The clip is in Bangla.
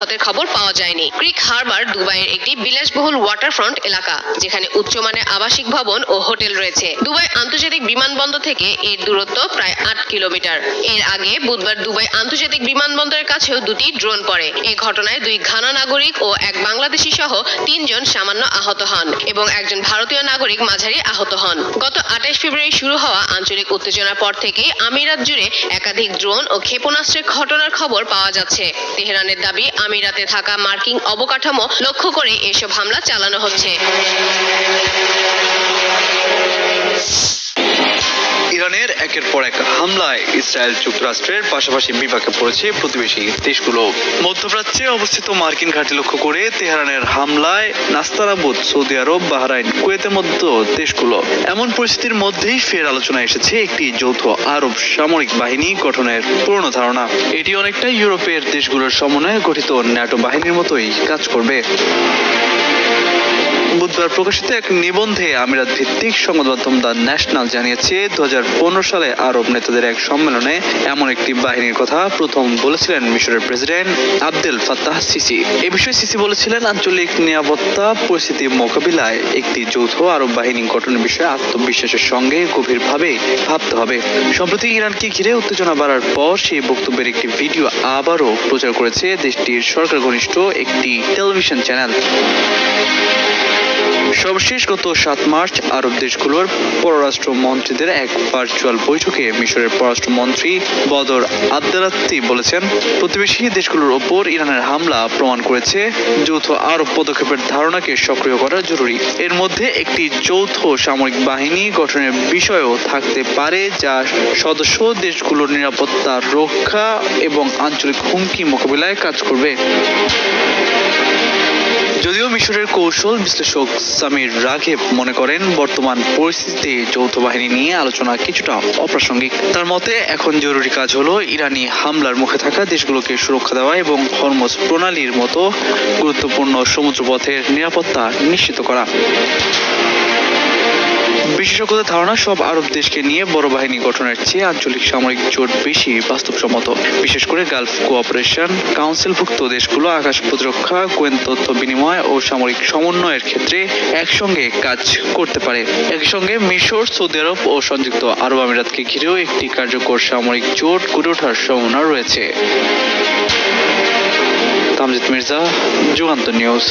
খবর পাওয়া যায়নি। ক্রিক হারবার দুবাইয়ের একটি বিলাসবহুল ওয়াটারফ্রন্ট এলাকা, যেখানে উচ্চমানের আবাসিক ভবন ও হোটেল রয়েছে। দুবাই আন্তর্জাতিক বিমানবন্দর থেকে এর দূরত্ব প্রায় 8 কিলোমিটার। এর আগে বুধবার দুবাই আন্তর্জাতিক বিমানবন্দরের কাছেও দুটি ড্রোন পড়ে। এই ঘটনায় 2 ঘানা নাগরিক ও 1 বাংলাদেশি সহ 3 জন সামান্য আহত হন এবং একজন ভারতীয় নাগরিক মাঝারি আহত হন। গত 28 ফেব্রুয়ারি শুরু হওয়া আঞ্চলিক উত্তেজনার পর থেকেই আমিরাত জুড়ে একাধিক ড্রোন ও ক্ষেপণাস্ত্রের ঘটনার খবর পাওয়া যাচ্ছে। তেহরানের দাবি, আমিরাতে থাকা মার্কিন অবকাঠামো লক্ষ্য করে এসব হামলা চালানো হচ্ছে। ইরানের একের পর এক হামলায় ইসরায়েল যুক্তরাষ্ট্রের পাশাপাশি বিপাকে পড়েছে প্রতিবেশী দেশগুলো। মধ্যপ্রাচ্যে অবস্থিত মার্কিন ঘাঁটি লক্ষ্য করে তেহরানের হামলায় নাস্তানাবুদ, সৌদি আরব, বাহরাইন, কুয়েতের মতো দেশগুলো। এমন পরিস্থিতির মধ্যেই ফের আলোচনায় এসেছে একটি যৌথ আরব সামরিক বাহিনী গঠনের পুরনো ধারণা। এটি অনেকটা ইউরোপের দেশগুলোর সমন্বয়ে গঠিত ন্যাটো বাহিনীর মতোই কাজ করবে। বুধবার প্রকাশিত এক নিবন্ধে আমিরাত ভিত্তিক সংবাদ মাধ্যম দ্য ন্যাশনাল জানিয়েছে, 2015 সালে আরব নেতাদের এক সম্মেলনে এমন একটি বাহিনীর কথা প্রথম বলেছিলেন মিশরের প্রেসিডেন্ট আবদেল ফাত্তাহ সিসি। এ বিষয়ে সিসি বলেছিলেন, আঞ্চলিক নিরাপত্তা পরিস্থিতি মোকাবিলায় একটি যৌথ আরব বাহিনী গঠনের বিষয়ে আত্মবিশ্বাসের সঙ্গে গভীরভাবে ভাবতে হবে। সম্প্রতি ইরানকে ঘিরে উত্তেজনা বাড়ার পর সেই বক্তব্যের একটি ভিডিও আবারও প্রচার করেছে দেশটির সরকার ঘনিষ্ঠ একটি টেলিভিশন চ্যানেল। সর্বশেষ গত 7 মার্চ আরব দেশগুলোর পররাষ্ট্র মন্ত্রীদের এক ভার্চুয়াল বৈঠকে মিশরের পররাষ্ট্রমন্ত্রী বদর আবদেলাত্তি বলেছেন, প্রতিবেশী দেশগুলোর ওপর ইরানের হামলা প্রমাণ করেছে যৌথ আরব পদক্ষেপের ধারণাকে সক্রিয় করা জরুরি। এর মধ্যে একটি যৌথ সামরিক বাহিনী গঠনের বিষয়ও থাকতে পারে, যা সদস্য দেশগুলোর নিরাপত্তা রক্ষা এবং আঞ্চলিক হুমকি মোকাবিলায় কাজ করবে। যদিও মিশরের কৌশল বিশ্লেষক সামির রাঘেব মনে করেন, বর্তমান পরিস্থিতিতে যৌথ বাহিনী নিয়ে আলোচনা কিছুটা অপ্রাসঙ্গিক। তার মতে এখন জরুরি কাজ হলো ইরানি হামলার মুখে থাকা দেশগুলোকে সুরক্ষা দেওয়া এবং হরমুজ প্রণালীর মতো গুরুত্বপূর্ণ সমুদ্রপথের নিরাপত্তা নিশ্চিত করা। বিশেষজ্ঞদের ধারণা, সব আরব দেশকে নিয়ে বড় বাহিনী গঠনের চেয়ে আঞ্চলিক সামরিক জোট বেশি বাস্তবসম্মত। বিশেষ করে গালফ কোঅপারেশন কাউন্সিলভুক্ত দেশগুলো আকাশ প্রতিরক্ষা, গোয়েন্দা তথ্য বিনিময় ও সামরিক সমন্বয়ের ক্ষেত্রে একসঙ্গে কাজ করতে পারে। একই সঙ্গে মিশর, সৌদি আরব ও সংযুক্ত আরব আমিরাতকে ঘিরেও একটি কার্যকর সামরিক জোট গড়ে ওঠার সম্ভাবনা রয়েছে। তামজিদ মির্জা, যুগান্তর নিউজ।